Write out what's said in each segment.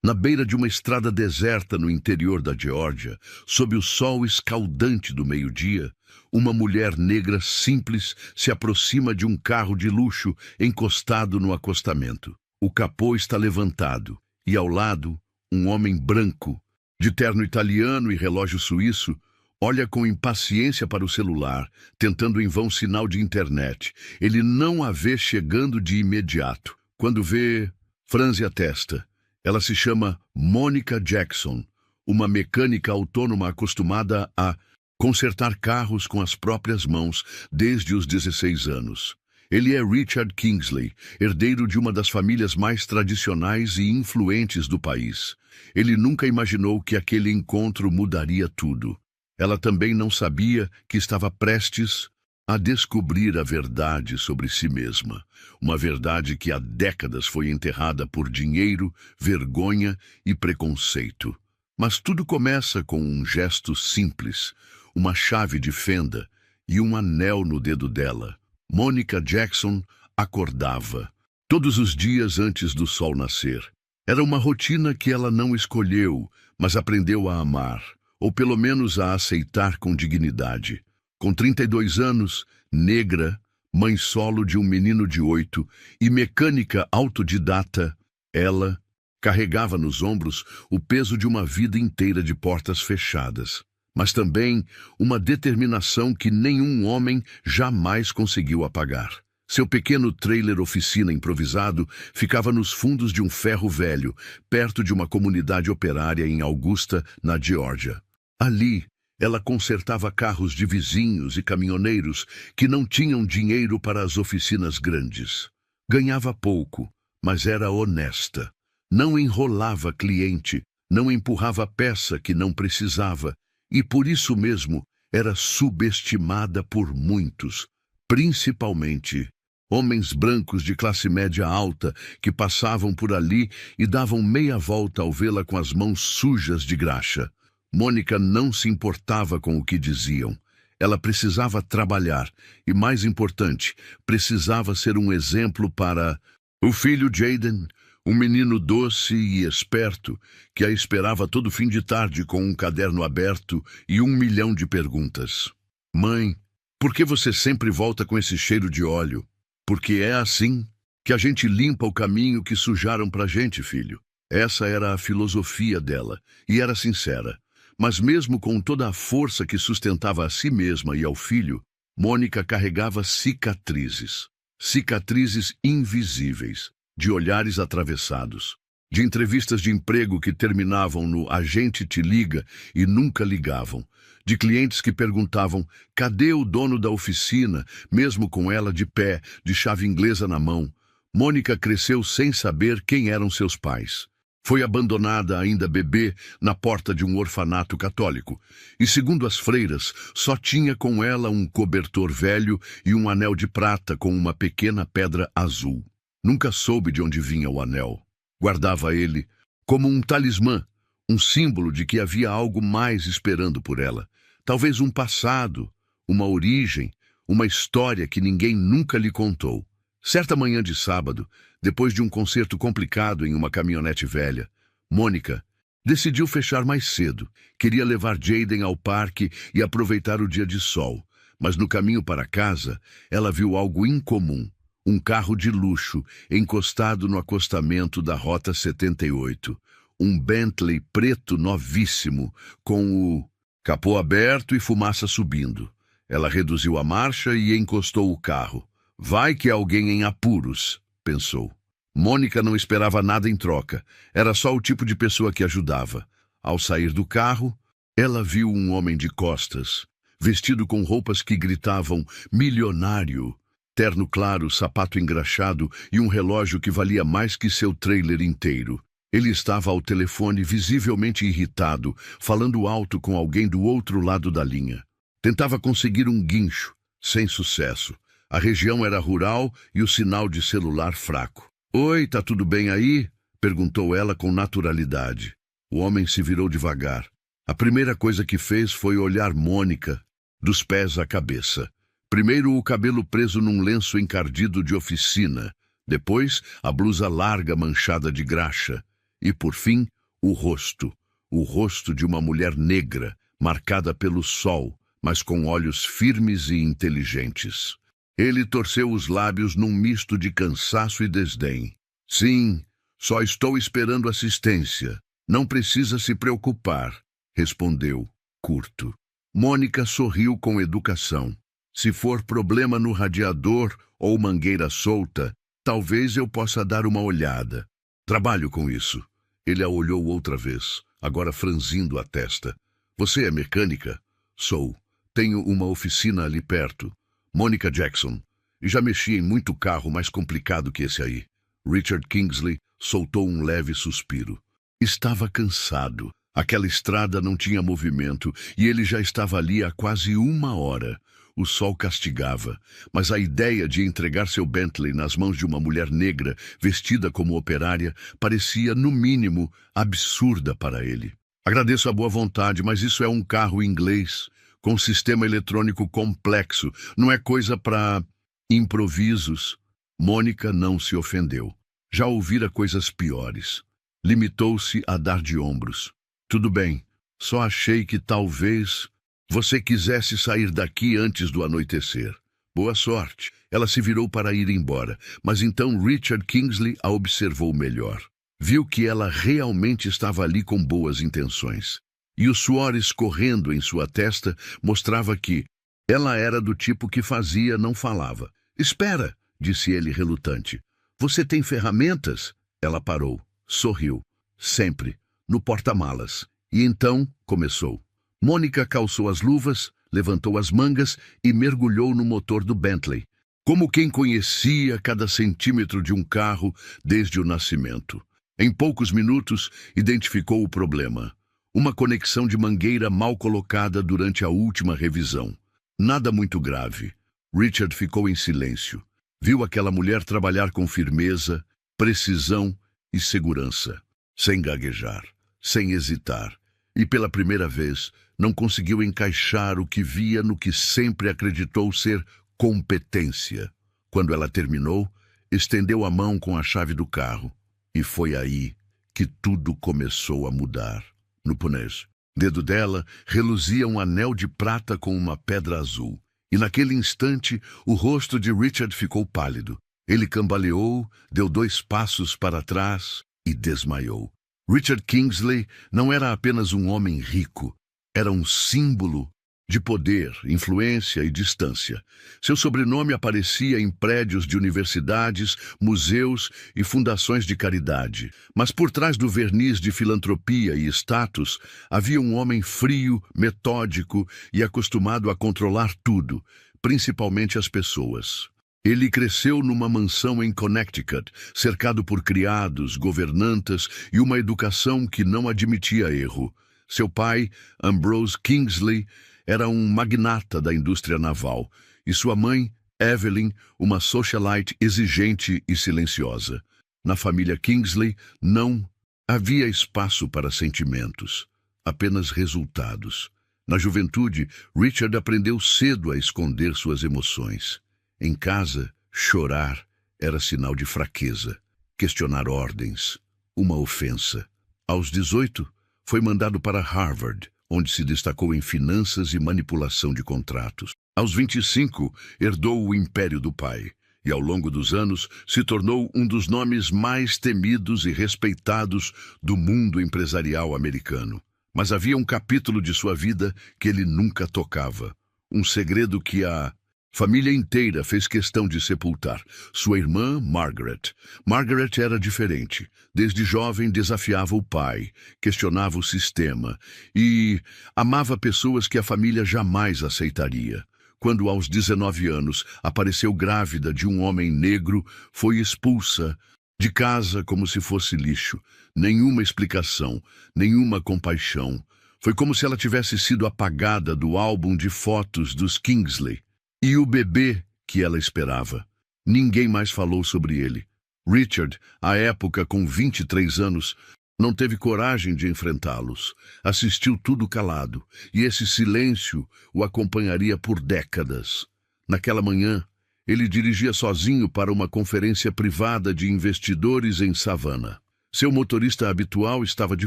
Na beira de uma estrada deserta no interior da Geórgia, sob o sol escaldante do meio-dia, uma mulher negra simples se aproxima de um carro de luxo encostado no acostamento. O capô está levantado e, ao lado, um homem branco, de terno italiano e relógio suíço, olha com impaciência para o celular, tentando em vão sinal de internet. Ele não a vê chegando de imediato. Quando vê, franze a testa. Ela se chama Monica Jackson, uma mecânica autônoma acostumada a consertar carros com as próprias mãos desde os 16 anos. Ele é Richard Kingsley, herdeiro de uma das famílias mais tradicionais e influentes do país. Ele nunca imaginou que aquele encontro mudaria tudo. Ela também não sabia que estava prestes a descobrir a verdade sobre si mesma. Uma verdade que há décadas foi enterrada por dinheiro, vergonha e preconceito. Mas tudo começa com um gesto simples, uma chave de fenda e um anel no dedo dela. Monica Jackson acordava todos os dias antes do sol nascer. Era uma rotina que ela não escolheu, mas aprendeu a amar, ou pelo menos a aceitar com dignidade. Com 32 anos, negra, mãe solo de um menino de 8 e mecânica autodidata, ela carregava nos ombros o peso de uma vida inteira de portas fechadas, mas também uma determinação que nenhum homem jamais conseguiu apagar. Seu pequeno trailer oficina improvisado ficava nos fundos de um ferro velho, perto de uma comunidade operária em Augusta, na Geórgia. Ali, ela consertava carros de vizinhos e caminhoneiros que não tinham dinheiro para as oficinas grandes. Ganhava pouco, mas era honesta. Não enrolava cliente, não empurrava peça que não precisava, e por isso mesmo era subestimada por muitos, principalmente homens brancos de classe média alta que passavam por ali e davam meia volta ao vê-la com as mãos sujas de graxa. Mônica não se importava com o que diziam. Ela precisava trabalhar e, mais importante, precisava ser um exemplo para o filho Jaden, um menino doce e esperto que a esperava todo fim de tarde com um caderno aberto e 1 milhão de perguntas. Mãe, por que você sempre volta com esse cheiro de óleo? Porque é assim que a gente limpa o caminho que sujaram pra gente, filho. Essa era a filosofia dela e era sincera. Mas mesmo com toda a força que sustentava a si mesma e ao filho, Mônica carregava cicatrizes. Cicatrizes invisíveis, de olhares atravessados, de entrevistas de emprego que terminavam no "a gente te liga" e nunca ligavam, de clientes que perguntavam "cadê o dono da oficina?", mesmo com ela de pé, de chave inglesa na mão. Mônica cresceu sem saber quem eram seus pais. Foi abandonada ainda bebê na porta de um orfanato católico e, segundo as freiras, só tinha com ela um cobertor velho e um anel de prata com uma pequena pedra azul. Nunca soube de onde vinha o anel. Guardava ele como um talismã, um símbolo de que havia algo mais esperando por ela. Talvez um passado, uma origem, uma história que ninguém nunca lhe contou. Certa manhã de sábado, depois de um concerto complicado em uma caminhonete velha, Mônica decidiu fechar mais cedo. Queria levar Jaden ao parque e aproveitar o dia de sol. Mas no caminho para casa, ela viu algo incomum. Um carro de luxo encostado no acostamento da Rota 78. Um Bentley preto novíssimo, com o capô aberto e fumaça subindo. Ela reduziu a marcha e encostou o carro. Vai que é alguém em apuros, pensou. Mônica não esperava nada em troca. Era só o tipo de pessoa que ajudava. Ao sair do carro, ela viu um homem de costas, vestido com roupas que gritavam milionário, terno claro, sapato engraxado e um relógio que valia mais que seu trailer inteiro. Ele estava ao telefone, visivelmente irritado, falando alto com alguém do outro lado da linha. Tentava conseguir um guincho, sem sucesso. A região era rural e o sinal de celular fraco. Oi, tá tudo bem aí? Perguntou ela com naturalidade. O homem se virou devagar. A primeira coisa que fez foi olhar Mônica, dos pés à cabeça. Primeiro o cabelo preso num lenço encardido de oficina. Depois a blusa larga manchada de graxa. E, por fim, o rosto de uma mulher negra, marcada pelo sol, mas com olhos firmes e inteligentes. Ele torceu os lábios num misto de cansaço e desdém. Sim, só estou esperando assistência. Não precisa se preocupar, respondeu, curto. Mônica sorriu com educação. Se for problema no radiador ou mangueira solta, talvez eu possa dar uma olhada. Trabalho com isso. Ele a olhou outra vez, agora franzindo a testa. Você é mecânica? Sou. Tenho uma oficina ali perto. Mônica Jackson. E já mexi em muito carro mais complicado que esse aí. Richard Kingsley soltou um leve suspiro. Estava cansado. Aquela estrada não tinha movimento e ele já estava ali há quase 1 hora. O sol castigava, mas a ideia de entregar seu Bentley nas mãos de uma mulher negra, vestida como operária, parecia, no mínimo, absurda para ele. Agradeço a boa vontade, mas isso é um carro inglês, com sistema eletrônico complexo. Não é coisa para improvisos. Mônica não se ofendeu. Já ouvira coisas piores. Limitou-se a dar de ombros. Tudo bem, só achei que talvez você quisesse sair daqui antes do anoitecer. Boa sorte. Ela se virou para ir embora, mas então Richard Kingsley a observou melhor. Viu que ela realmente estava ali com boas intenções. E o suor escorrendo em sua testa mostrava que ela era do tipo que fazia, não falava. Espera, disse ele relutante. Você tem ferramentas? Ela parou, sorriu. Sempre, no porta-malas. E então começou. Mônica calçou as luvas, levantou as mangas e mergulhou no motor do Bentley, como quem conhecia cada centímetro de um carro desde o nascimento. Em poucos minutos, identificou o problema. Uma conexão de mangueira mal colocada durante a última revisão. Nada muito grave. Richard ficou em silêncio. Viu aquela mulher trabalhar com firmeza, precisão e segurança, sem gaguejar, sem hesitar. E pela primeira vez, não conseguiu encaixar o que via no que sempre acreditou ser competência. Quando ela terminou, estendeu a mão com a chave do carro. E foi aí que tudo começou a mudar. No punês, dedo dela reluzia um anel de prata com uma pedra azul. E naquele instante, o rosto de Richard ficou pálido. Ele cambaleou, deu 2 passos para trás e desmaiou. Richard Kingsley não era apenas um homem rico, era um símbolo de poder, influência e distância. Seu sobrenome aparecia em prédios de universidades, museus e fundações de caridade. Mas por trás do verniz de filantropia e status, havia um homem frio, metódico e acostumado a controlar tudo, principalmente as pessoas. Ele cresceu numa mansão em Connecticut, cercado por criados, governantas e uma educação que não admitia erro. Seu pai, Ambrose Kingsley, era um magnata da indústria naval, e sua mãe, Evelyn, uma socialite exigente e silenciosa. Na família Kingsley, não havia espaço para sentimentos, apenas resultados. Na juventude, Richard aprendeu cedo a esconder suas emoções. Em casa, chorar era sinal de fraqueza, questionar ordens, uma ofensa. Aos 18, foi mandado para Harvard, onde se destacou em finanças e manipulação de contratos. Aos 25, herdou o império do pai, e ao longo dos anos se tornou um dos nomes mais temidos e respeitados do mundo empresarial americano. Mas havia um capítulo de sua vida que ele nunca tocava, um segredo que a família inteira fez questão de sepultar. Sua irmã, Margaret. Margaret era diferente. Desde jovem desafiava o pai, questionava o sistema e amava pessoas que a família jamais aceitaria. Quando aos 19 anos apareceu grávida de um homem negro, foi expulsa de casa como se fosse lixo. Nenhuma explicação, nenhuma compaixão. Foi como se ela tivesse sido apagada do álbum de fotos dos Kingsley. E o bebê que ela esperava. Ninguém mais falou sobre ele. Richard, à época com 23 anos, não teve coragem de enfrentá-los. Assistiu tudo calado, e esse silêncio o acompanharia por décadas. Naquela manhã, ele dirigia sozinho para uma conferência privada de investidores em Savannah. Seu motorista habitual estava de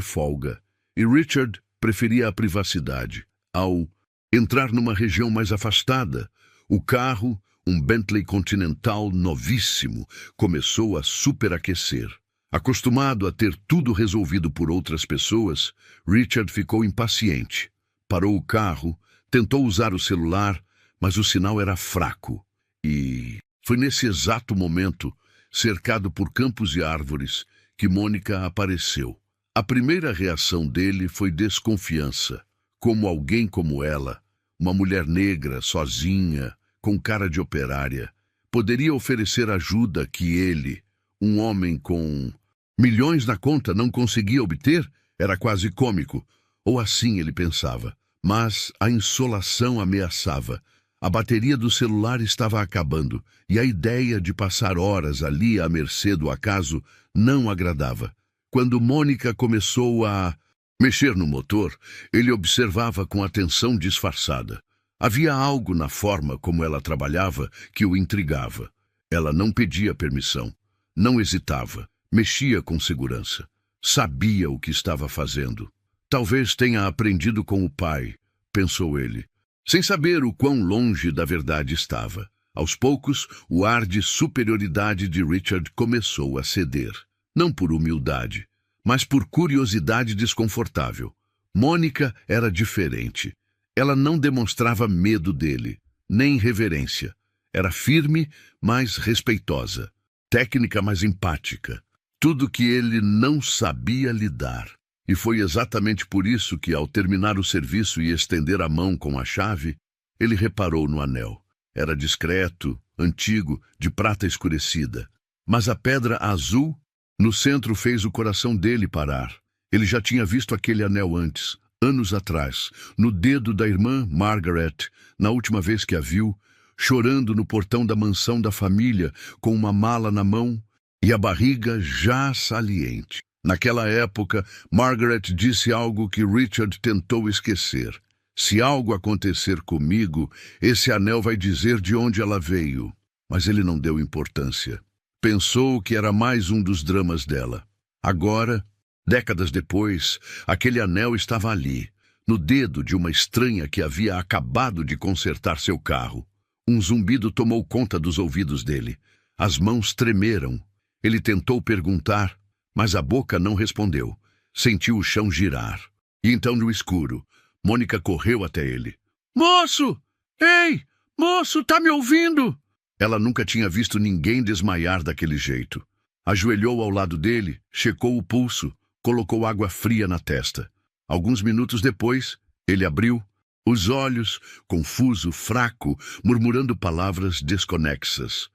folga, e Richard preferia a privacidade. Ao entrar numa região mais afastada, o carro, um Bentley Continental novíssimo, começou a superaquecer. Acostumado a ter tudo resolvido por outras pessoas, Richard ficou impaciente. Parou o carro, tentou usar o celular, mas o sinal era fraco. E foi nesse exato momento, cercado por campos e árvores, que Mônica apareceu. A primeira reação dele foi desconfiança. Como alguém como ela, uma mulher negra, sozinha, com cara de operária, poderia oferecer ajuda que ele, um homem com milhões na conta, não conseguia obter? Era quase cômico, ou assim ele pensava. Mas a insolação ameaçava. A bateria do celular estava acabando, e a ideia de passar horas ali à mercê do acaso não agradava. Quando Mônica começou a mexer no motor, ele observava com atenção disfarçada. Havia algo na forma como ela trabalhava que o intrigava. Ela não pedia permissão, não hesitava, mexia com segurança. Sabia o que estava fazendo. Talvez tenha aprendido com o pai, pensou ele, sem saber o quão longe da verdade estava. Aos poucos, o ar de superioridade de Richard começou a ceder. Não por humildade, mas por curiosidade desconfortável. Mônica era diferente. Ela não demonstrava medo dele, nem reverência. Era firme, mas respeitosa. Técnica, mas empática. Tudo que ele não sabia lidar. E foi exatamente por isso que, ao terminar o serviço e estender a mão com a chave, ele reparou no anel. Era discreto, antigo, de prata escurecida. Mas a pedra azul no centro fez o coração dele parar. Ele já tinha visto aquele anel antes, anos atrás, no dedo da irmã Margaret, na última vez que a viu, chorando no portão da mansão da família, com uma mala na mão e a barriga já saliente. Naquela época, Margaret disse algo que Richard tentou esquecer. Se algo acontecer comigo, esse anel vai dizer de onde ela veio. Mas ele não deu importância. Pensou que era mais um dos dramas dela. Agora, décadas depois, aquele anel estava ali, no dedo de uma estranha que havia acabado de consertar seu carro. Um zumbido tomou conta dos ouvidos dele. As mãos tremeram. Ele tentou perguntar, mas a boca não respondeu. Sentiu o chão girar. E então, no escuro, Mônica correu até ele. Moço! Ei! Moço, tá me ouvindo? Ela nunca tinha visto ninguém desmaiar daquele jeito. Ajoelhou ao lado dele, checou o pulso, colocou água fria na testa. Alguns minutos depois, ele abriu os olhos, confuso, fraco, murmurando palavras desconexas.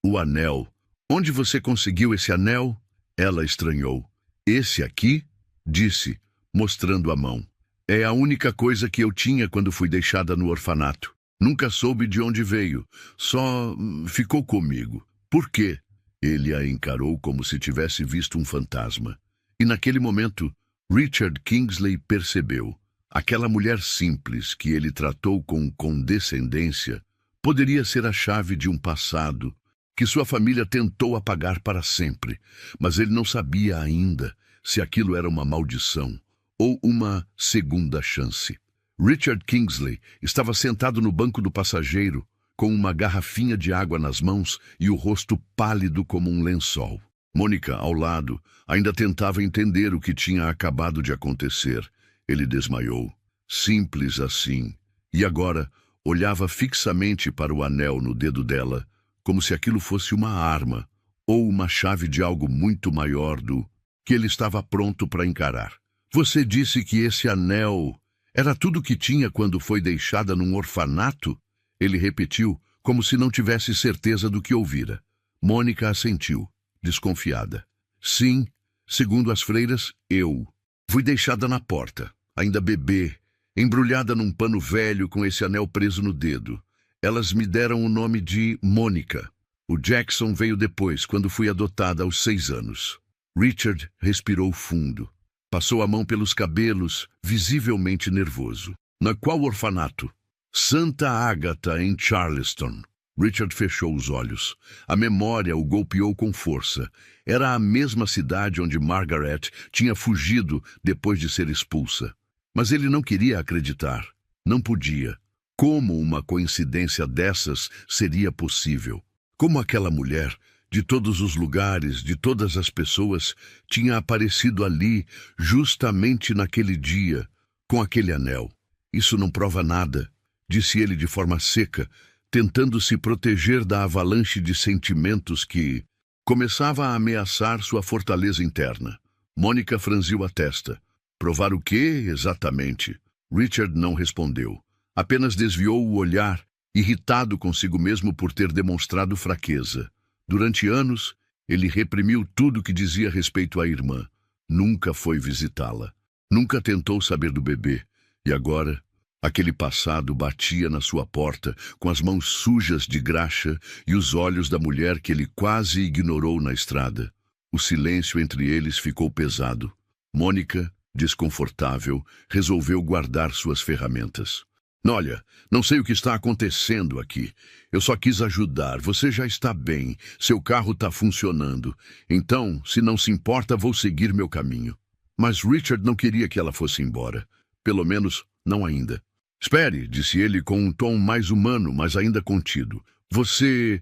O anel. Onde você conseguiu esse anel? Ela estranhou. Esse aqui? Disse, mostrando a mão. É a única coisa que eu tinha quando fui deixada no orfanato. Nunca soube de onde veio. Só ficou comigo. Por quê? Ele a encarou como se tivesse visto um fantasma. E naquele momento, Richard Kingsley percebeu. Aquela mulher simples que ele tratou com condescendência poderia ser a chave de um passado que sua família tentou apagar para sempre, mas ele não sabia ainda se aquilo era uma maldição ou uma segunda chance. Richard Kingsley estava sentado no banco do passageiro, com uma garrafinha de água nas mãos e o rosto pálido como um lençol. Mônica, ao lado, ainda tentava entender o que tinha acabado de acontecer. Ele desmaiou. Simples assim. E agora olhava fixamente para o anel no dedo dela, como se aquilo fosse uma arma ou uma chave de algo muito maior do que ele estava pronto para encarar. Você disse que esse anel era tudo que tinha quando foi deixada num orfanato? Ele repetiu, como se não tivesse certeza do que ouvira. Mônica assentiu, desconfiada. Sim, segundo as freiras, eu. Fui deixada na porta, ainda bebê, embrulhada num pano velho com esse anel preso no dedo. Elas me deram o nome de Mônica. O Jackson veio depois, quando fui adotada aos 6 anos. Richard respirou fundo. Passou a mão pelos cabelos, visivelmente nervoso. Na qual orfanato? Santa Ágata, em Charleston. Richard fechou os olhos. A memória o golpeou com força. Era a mesma cidade onde Margaret tinha fugido depois de ser expulsa. Mas ele não queria acreditar. Não podia. Como uma coincidência dessas seria possível? Como aquela mulher, de todos os lugares, de todas as pessoas, tinha aparecido ali, justamente naquele dia, com aquele anel? Isso não prova nada, disse ele de forma seca, tentando se proteger da avalanche de sentimentos que começava a ameaçar sua fortaleza interna. Mônica franziu a testa. Provar o quê, exatamente? Richard não respondeu. Apenas desviou o olhar, irritado consigo mesmo por ter demonstrado fraqueza. Durante anos, ele reprimiu tudo que dizia respeito à irmã. Nunca foi visitá-la. Nunca tentou saber do bebê. E agora, aquele passado batia na sua porta, com as mãos sujas de graxa e os olhos da mulher que ele quase ignorou na estrada. O silêncio entre eles ficou pesado. Mônica, desconfortável, resolveu guardar suas ferramentas. Olha, não sei o que está acontecendo aqui. Eu só quis ajudar. Você já está bem. Seu carro está funcionando. Então, se não se importa, vou seguir meu caminho. Mas Richard não queria que ela fosse embora. Pelo menos, não ainda. Espere, disse ele com um tom mais humano, mas ainda contido. Você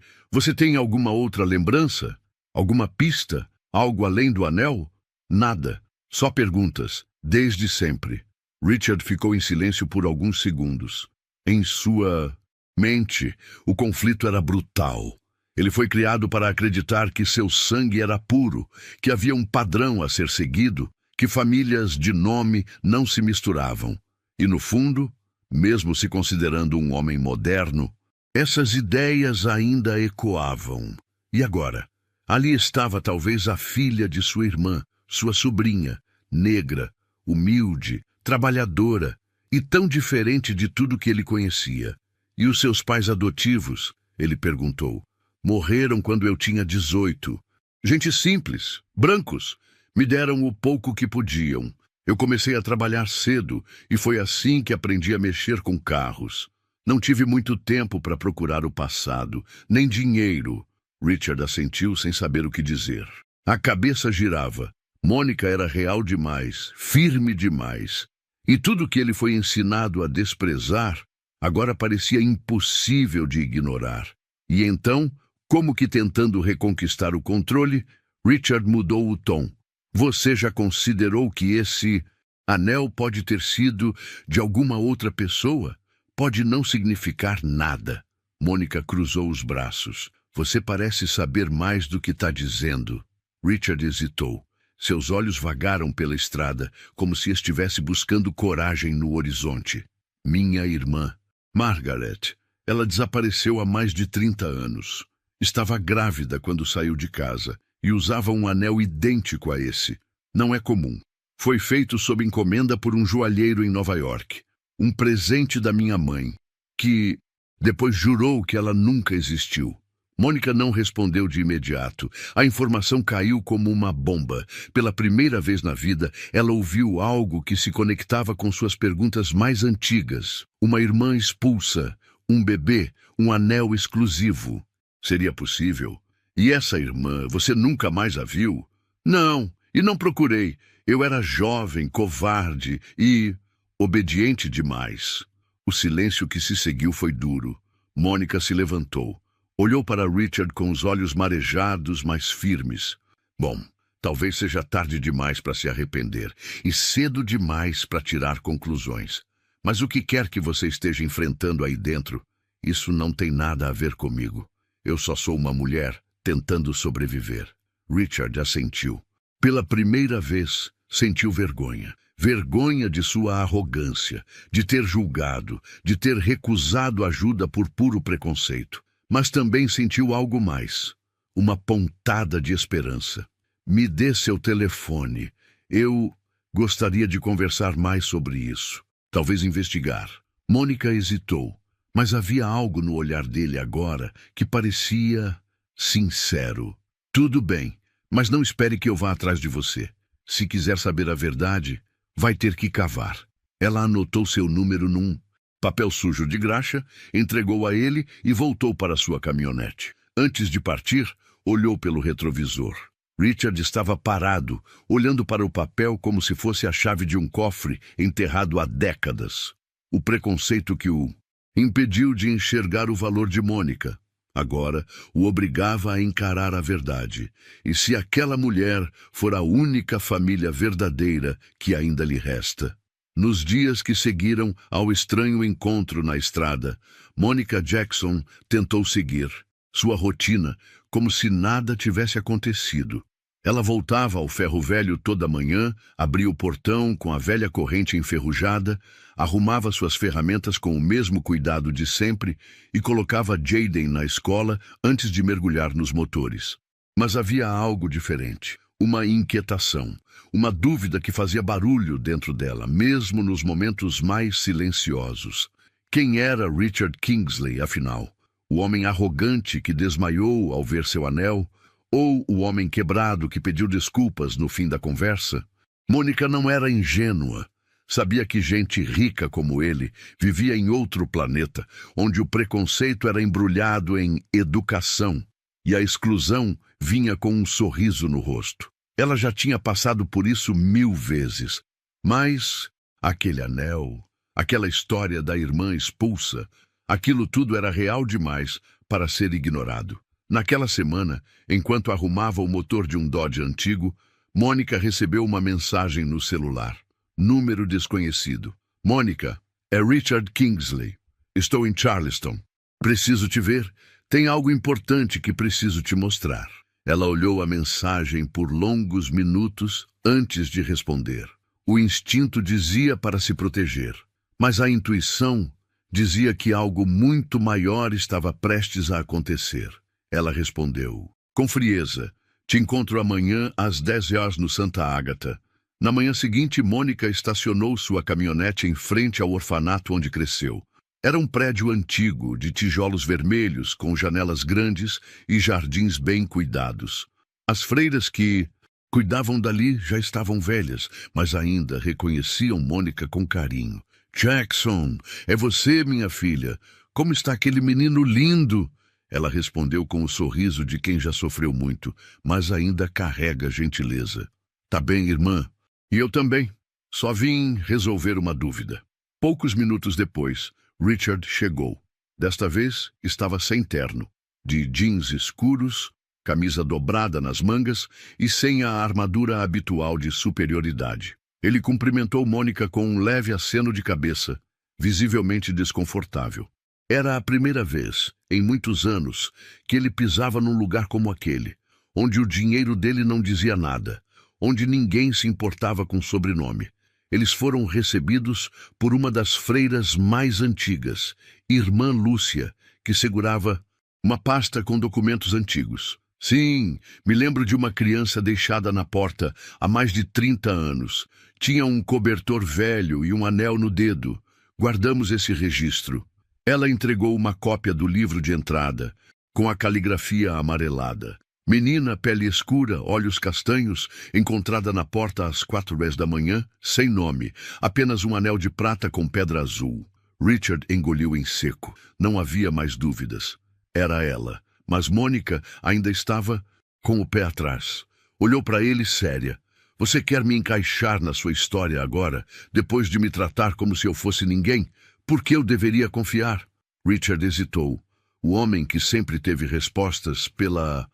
tem alguma outra lembrança? Alguma pista? Algo além do anel? Nada. Só perguntas. Desde sempre. Richard ficou em silêncio por alguns segundos. Em sua mente, o conflito era brutal. Ele foi criado para acreditar que seu sangue era puro, que havia um padrão a ser seguido, que famílias de nome não se misturavam. E no fundo, mesmo se considerando um homem moderno, essas ideias ainda ecoavam. E agora? Ali estava talvez a filha de sua irmã, sua sobrinha, negra, humilde, trabalhadora e tão diferente de tudo que ele conhecia. E os seus pais adotivos? Ele perguntou. Morreram quando eu tinha 18. Gente simples, brancos. Me deram o pouco que podiam. Eu comecei a trabalhar cedo e foi assim que aprendi a mexer com carros. Não tive muito tempo para procurar o passado, nem dinheiro. Richard assentiu sem saber o que dizer. A cabeça girava. Mônica era real demais, firme demais. E tudo que ele foi ensinado a desprezar, agora parecia impossível de ignorar. E então, como que tentando reconquistar o controle, Richard mudou o tom. Você já considerou que esse anel pode ter sido de alguma outra pessoa? Pode não significar nada. Mônica cruzou os braços. Você parece saber mais do que está dizendo. Richard hesitou. Seus olhos vagaram pela estrada, como se estivesse buscando coragem no horizonte. Minha irmã, Margaret, ela desapareceu há mais de 30 anos. Estava grávida quando saiu de casa e usava um anel idêntico a esse. Não é comum. Foi feito sob encomenda por um joalheiro em Nova York. Um presente da minha mãe, que depois jurou que ela nunca existiu. Mônica não respondeu de imediato. A informação caiu como uma bomba. Pela primeira vez na vida, ela ouviu algo que se conectava com suas perguntas mais antigas. Uma irmã expulsa, um bebê, um anel exclusivo. Seria possível? E essa irmã, você nunca mais a viu? Não, e não procurei. Eu era jovem, covarde e obediente demais. O silêncio que se seguiu foi duro. Mônica se levantou. Olhou para Richard com os olhos marejados, mas firmes. Bom, talvez seja tarde demais para se arrepender e cedo demais para tirar conclusões. Mas o que quer que você esteja enfrentando aí dentro, isso não tem nada a ver comigo. Eu só sou uma mulher tentando sobreviver. Richard assentiu. Pela primeira vez, sentiu vergonha. Vergonha de sua arrogância, de ter julgado, de ter recusado ajuda por puro preconceito. Mas também sentiu algo mais, uma pontada de esperança. Me dê seu telefone. Eu gostaria de conversar mais sobre isso. Talvez investigar. Mônica hesitou, mas havia algo no olhar dele agora que parecia sincero. Tudo bem, mas não espere que eu vá atrás de você. Se quiser saber a verdade, vai ter que cavar. Ela anotou seu número num papel sujo de graxa, entregou a ele e voltou para sua caminhonete. Antes de partir, olhou pelo retrovisor. Richard estava parado, olhando para o papel como se fosse a chave de um cofre enterrado há décadas. O preconceito que o impediu de enxergar o valor de Mônica agora o obrigava a encarar a verdade. E se aquela mulher for a única família verdadeira que ainda lhe resta? Nos dias que seguiram ao estranho encontro na estrada, Mônica Jackson tentou seguir sua rotina como se nada tivesse acontecido. Ela voltava ao ferro velho toda manhã, abria o portão com a velha corrente enferrujada, arrumava suas ferramentas com o mesmo cuidado de sempre e colocava Jaden na escola antes de mergulhar nos motores. Mas havia algo diferente, uma inquietação, uma dúvida que fazia barulho dentro dela, mesmo nos momentos mais silenciosos. Quem era Richard Kingsley, afinal? O homem arrogante que desmaiou ao ver seu anel? Ou o homem quebrado que pediu desculpas no fim da conversa? Mônica não era ingênua. Sabia que gente rica como ele vivia em outro planeta, onde o preconceito era embrulhado em educação e a exclusão vinha com um sorriso no rosto. Ela já tinha passado por isso 1000 vezes. Mas aquele anel, aquela história da irmã expulsa, aquilo tudo era real demais para ser ignorado. Naquela semana, enquanto arrumava o motor de um Dodge antigo, Mônica recebeu uma mensagem no celular. Número desconhecido. Mônica, é Richard Kingsley. Estou em Charleston. Preciso te ver. Tem algo importante que preciso te mostrar. Ela olhou a mensagem por longos minutos antes de responder. O instinto dizia para se proteger, mas a intuição dizia que algo muito maior estava prestes a acontecer. Ela respondeu, com frieza, te encontro amanhã às 10 horas no Santa Ágata. Na manhã seguinte, Mônica estacionou sua caminhonete em frente ao orfanato onde cresceu. Era um prédio antigo, de tijolos vermelhos, com janelas grandes e jardins bem cuidados. As freiras que cuidavam dali já estavam velhas, mas ainda reconheciam Mônica com carinho. Jackson, é você, minha filha? Como está aquele menino lindo? Ela respondeu com o sorriso de quem já sofreu muito, mas ainda carrega gentileza. Tá bem, irmã? E eu também. Só vim resolver uma dúvida. Poucos minutos depois, Richard chegou. Desta vez, estava sem terno, de jeans escuros, camisa dobrada nas mangas e sem a armadura habitual de superioridade. Ele cumprimentou Mônica com um leve aceno de cabeça, visivelmente desconfortável. Era a primeira vez, em muitos anos, que ele pisava num lugar como aquele, onde o dinheiro dele não dizia nada, onde ninguém se importava com sobrenome. Eles foram recebidos por uma das freiras mais antigas, Irmã Lúcia, que segurava uma pasta com documentos antigos. Sim, me lembro de uma criança deixada na porta há mais de 30 anos. Tinha um cobertor velho e um anel no dedo. Guardamos esse registro. Ela entregou uma cópia do livro de entrada, com a caligrafia amarelada. Menina, pele escura, olhos castanhos, encontrada na porta às 4 da manhã, sem nome, apenas um anel de prata com pedra azul. Richard engoliu em seco. Não havia mais dúvidas. Era ela, mas Mônica ainda estava com o pé atrás. Olhou para ele séria. Você quer me encaixar na sua história agora, depois de me tratar como se eu fosse ninguém? Por que eu deveria confiar? Richard hesitou. O homem que sempre teve respostas pela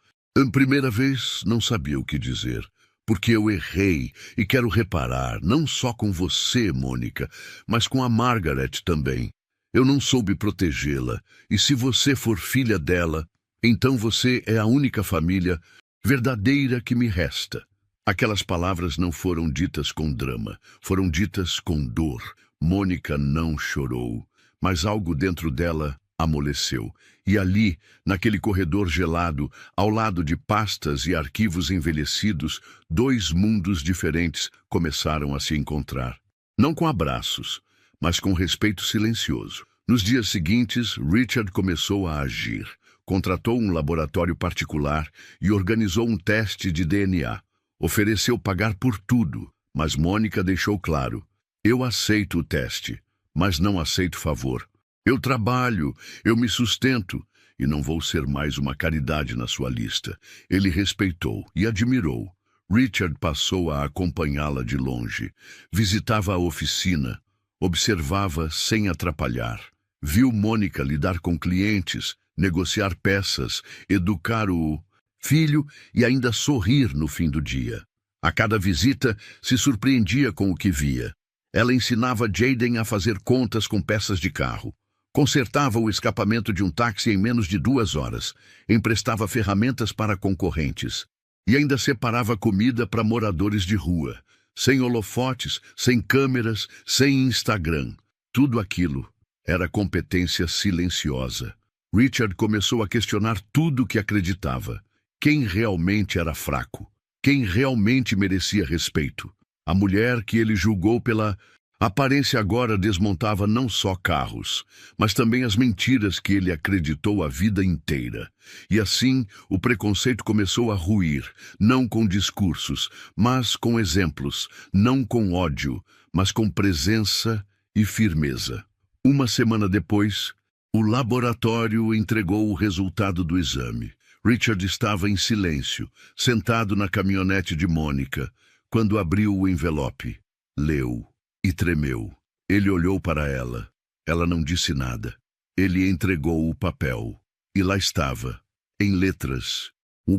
primeira vez não sabia o que dizer. Porque eu errei e quero reparar, não só com você, Mônica, mas com a Margaret também. Eu não soube protegê-la, e se você for filha dela, então você é a única família verdadeira que me resta. Aquelas palavras não foram ditas com drama, foram ditas com dor. Mônica não chorou, mas algo dentro dela amoleceu. E ali, naquele corredor gelado, ao lado de pastas e arquivos envelhecidos, 2 mundos diferentes começaram a se encontrar. Não com abraços, mas com respeito silencioso. Nos dias seguintes, Richard começou a agir. Contratou um laboratório particular e organizou um teste de DNA. Ofereceu pagar por tudo, mas Mônica deixou claro: eu aceito o teste, mas não aceito favor. Eu trabalho, eu me sustento, e não vou ser mais uma caridade na sua lista. Ele respeitou e admirou. Richard passou a acompanhá-la de longe. Visitava a oficina, observava sem atrapalhar. Viu Mônica lidar com clientes, negociar peças, educar o filho e ainda sorrir no fim do dia. A cada visita, se surpreendia com o que via. Ela ensinava Jaden a fazer contas com peças de carro. Consertava o escapamento de um táxi em menos de 2 horas. Emprestava ferramentas para concorrentes. E ainda separava comida para moradores de rua. Sem holofotes, sem câmeras, sem Instagram. Tudo aquilo era competência silenciosa. Richard começou a questionar tudo o que acreditava. Quem realmente era fraco? Quem realmente merecia respeito? A mulher que ele julgou pela aparência agora desmontava não só carros, mas também as mentiras que ele acreditou a vida inteira. E assim, o preconceito começou a ruir, não com discursos, mas com exemplos, não com ódio, mas com presença e firmeza. Uma semana depois, o laboratório entregou o resultado do exame. Richard estava em silêncio, sentado na caminhonete de Mônica, quando abriu o envelope. Leu e tremeu. Ele olhou para ela. Ela não disse nada. Ele entregou o papel. E lá estava, em letras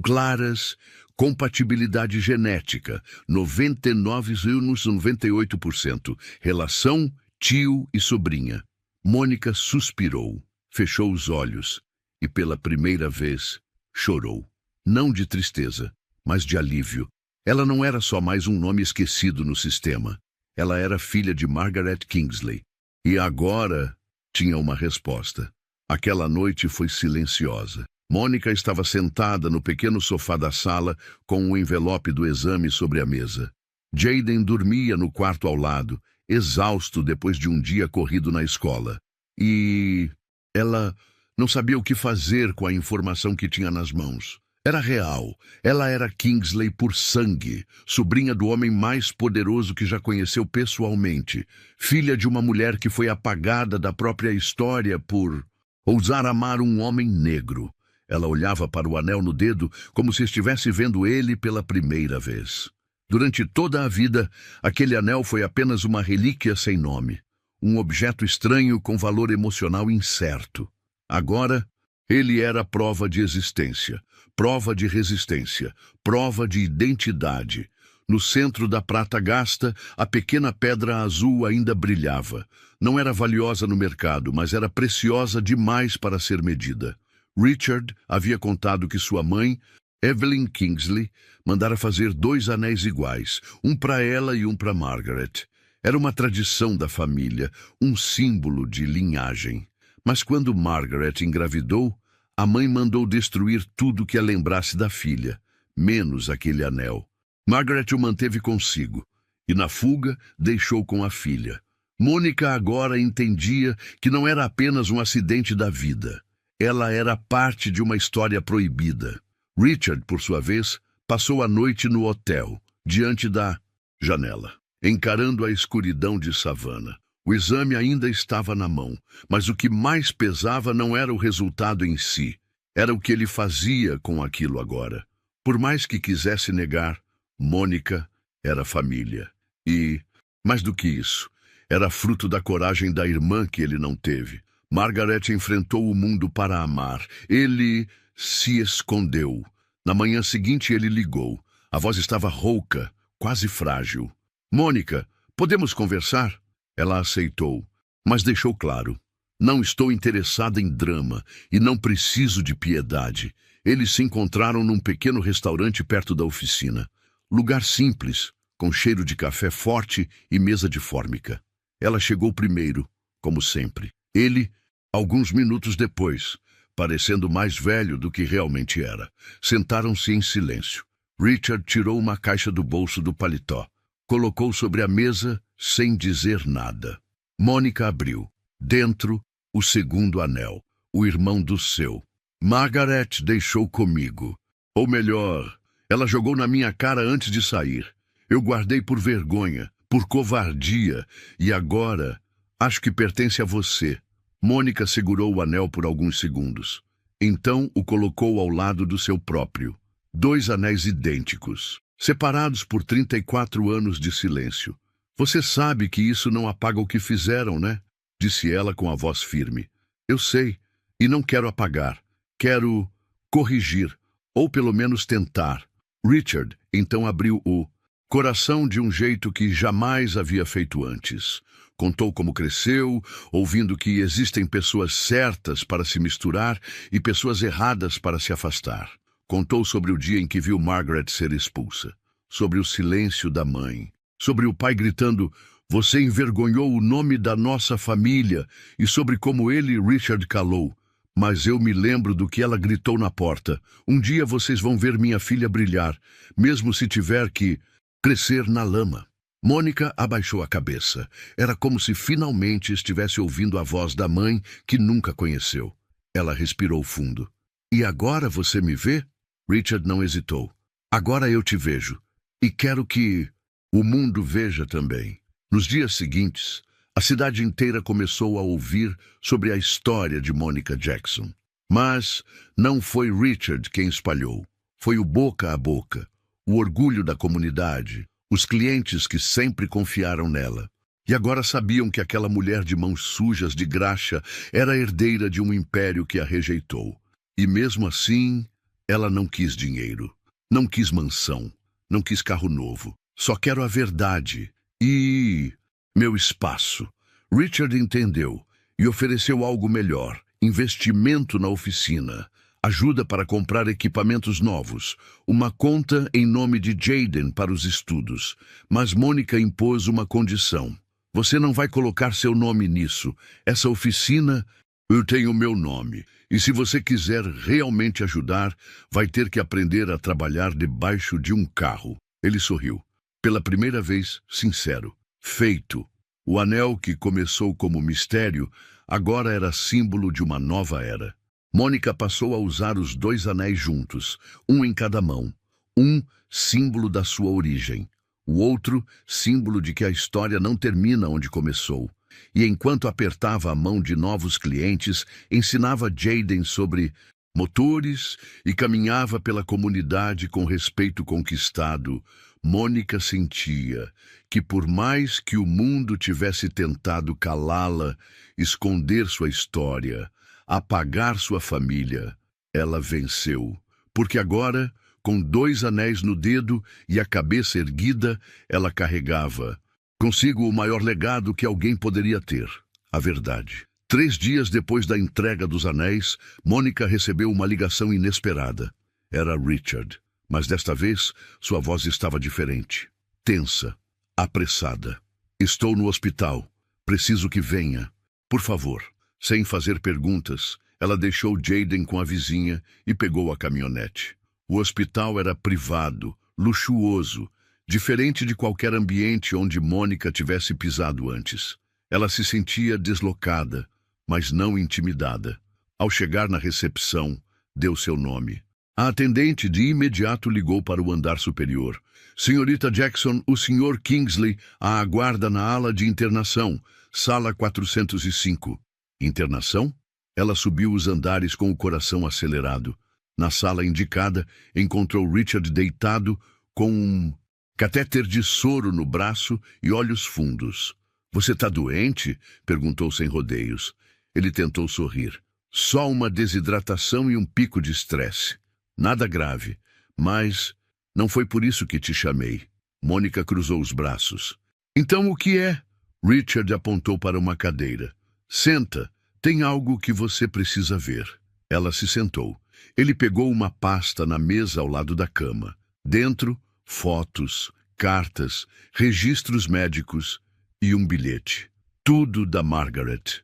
claras, compatibilidade genética, 99,98%, relação tio e sobrinha. Mônica suspirou, fechou os olhos e, pela primeira vez, chorou. Não de tristeza, mas de alívio. Ela não era só mais um nome esquecido no sistema. Ela era filha de Margaret Kingsley. E agora tinha uma resposta. Aquela noite foi silenciosa. Mônica estava sentada no pequeno sofá da sala com o envelope do exame sobre a mesa. Jaden dormia no quarto ao lado, exausto depois de um dia corrido na escola. E ela não sabia o que fazer com a informação que tinha nas mãos. Era real. Ela era Kingsley por sangue, sobrinha do homem mais poderoso que já conheceu pessoalmente, filha de uma mulher que foi apagada da própria história por ousar amar um homem negro. Ela olhava para o anel no dedo como se estivesse vendo ele pela primeira vez. Durante toda a vida, aquele anel foi apenas uma relíquia sem nome, um objeto estranho com valor emocional incerto. Agora, ele era prova de existência, prova de resistência, prova de identidade. No centro da prata gasta, a pequena pedra azul ainda brilhava. Não era valiosa no mercado, mas era preciosa demais para ser medida. Richard havia contado que sua mãe, Evelyn Kingsley, mandara fazer 2 anéis iguais, um para ela e um para Margaret. Era uma tradição da família, um símbolo de linhagem. Mas quando Margaret engravidou, a mãe mandou destruir tudo que a lembrasse da filha, menos aquele anel. Margaret o manteve consigo, e na fuga deixou com a filha. Mônica agora entendia que não era apenas um acidente da vida. Ela era parte de uma história proibida. Richard, por sua vez, passou a noite no hotel, diante da janela, encarando a escuridão de savana. O exame ainda estava na mão, mas o que mais pesava não era o resultado em si, era o que ele fazia com aquilo agora. Por mais que quisesse negar, Mônica era família. E, mais do que isso, era fruto da coragem da irmã que ele não teve. Margaret enfrentou o mundo para amar. Ele se escondeu. Na manhã seguinte ele ligou. A voz estava rouca, quase frágil. Mônica, podemos conversar? Ela aceitou, mas deixou claro. Não estou interessada em drama e não preciso de piedade. Eles se encontraram num pequeno restaurante perto da oficina. Lugar simples, com cheiro de café forte e mesa de fórmica. Ela chegou primeiro, como sempre. Ele, alguns minutos depois, parecendo mais velho do que realmente era. Sentaram-se em silêncio. Richard tirou uma caixa do bolso do paletó. Colocou sobre a mesa sem dizer nada. Mônica abriu. Dentro, o segundo anel, o irmão do seu. Margaret deixou comigo. Ou melhor, ela jogou na minha cara antes de sair. Eu guardei por vergonha, por covardia, e agora Acho que pertence a você. Mônica segurou o anel por alguns segundos. Então o colocou ao lado do seu próprio. 2 anéis idênticos, separados por 34 anos de silêncio. Você sabe que isso não apaga o que fizeram, né? Disse ela com a voz firme. Eu sei, e não quero apagar. Quero corrigir, ou pelo menos tentar. Richard então abriu o coração de um jeito que jamais havia feito antes. Contou como cresceu, ouvindo que existem pessoas certas para se misturar e pessoas erradas para se afastar. Contou sobre o dia em que viu Margaret ser expulsa, sobre o silêncio da mãe, sobre o pai gritando, "Você envergonhou o nome da nossa família", e sobre como ele, Richard, calou. Mas eu me lembro do que ela gritou na porta. "Um dia vocês vão ver minha filha brilhar, mesmo se tiver que crescer na lama." Mônica abaixou a cabeça. Era como se finalmente estivesse ouvindo a voz da mãe que nunca conheceu. Ela respirou fundo. "E agora você me vê?" Richard não hesitou. "Agora eu te vejo. E quero que o mundo veja também." Nos dias seguintes, a cidade inteira começou a ouvir sobre a história de Mônica Jackson. Mas não foi Richard quem espalhou. Foi o boca a boca, o orgulho da comunidade, os clientes que sempre confiaram nela. E agora sabiam que aquela mulher de mãos sujas de graxa era herdeira de um império que a rejeitou. E mesmo assim, ela não quis dinheiro, não quis mansão, não quis carro novo. Só quero a verdade e meu espaço. Richard entendeu e ofereceu algo melhor, investimento na oficina, ajuda para comprar equipamentos novos, uma conta em nome de Jaden para os estudos. Mas Mônica impôs uma condição. "Você não vai colocar seu nome nisso. Essa oficina, eu tenho meu nome. E se você quiser realmente ajudar, vai ter que aprender a trabalhar debaixo de um carro." Ele sorriu. Pela primeira vez, sincero. Feito. O anel que começou como mistério, agora era símbolo de uma nova era. Mônica passou a usar os 2 anéis juntos, um em cada mão. Um, símbolo da sua origem. O outro, símbolo de que a história não termina onde começou. E enquanto apertava a mão de novos clientes, ensinava Jaden sobre motores e caminhava pela comunidade com respeito conquistado. Mônica sentia que, por mais que o mundo tivesse tentado calá-la, esconder sua história, apagar sua família, ela venceu. Porque agora, com 2 anéis no dedo e a cabeça erguida, ela carregava consigo o maior legado que alguém poderia ter, a verdade. 3 dias depois da entrega dos anéis, Mônica recebeu uma ligação inesperada. Era Richard, mas desta vez sua voz estava diferente. Tensa, apressada. "Estou no hospital. Preciso que venha. Por favor." Sem fazer perguntas, ela deixou Jaden com a vizinha e pegou a caminhonete. O hospital era privado, luxuoso, diferente de qualquer ambiente onde Mônica tivesse pisado antes. Ela se sentia deslocada, mas não intimidada. Ao chegar na recepção, deu seu nome. A atendente de imediato ligou para o andar superior. "Senhorita Jackson, o Sr. Kingsley a aguarda na ala de internação, sala 405. Internação? Ela subiu os andares com o coração acelerado. Na sala indicada, encontrou Richard deitado com um catéter de soro no braço e olhos fundos. "Você está doente?" perguntou sem rodeios. Ele tentou sorrir. "Só uma desidratação e um pico de estresse. Nada grave, mas não foi por isso que te chamei." Mônica cruzou os braços. "Então o que é?" Richard apontou para uma cadeira. "Senta, tem algo que você precisa ver." Ela se sentou. Ele pegou uma pasta na mesa ao lado da cama. Dentro, fotos, cartas, registros médicos e um bilhete. Tudo da Margaret.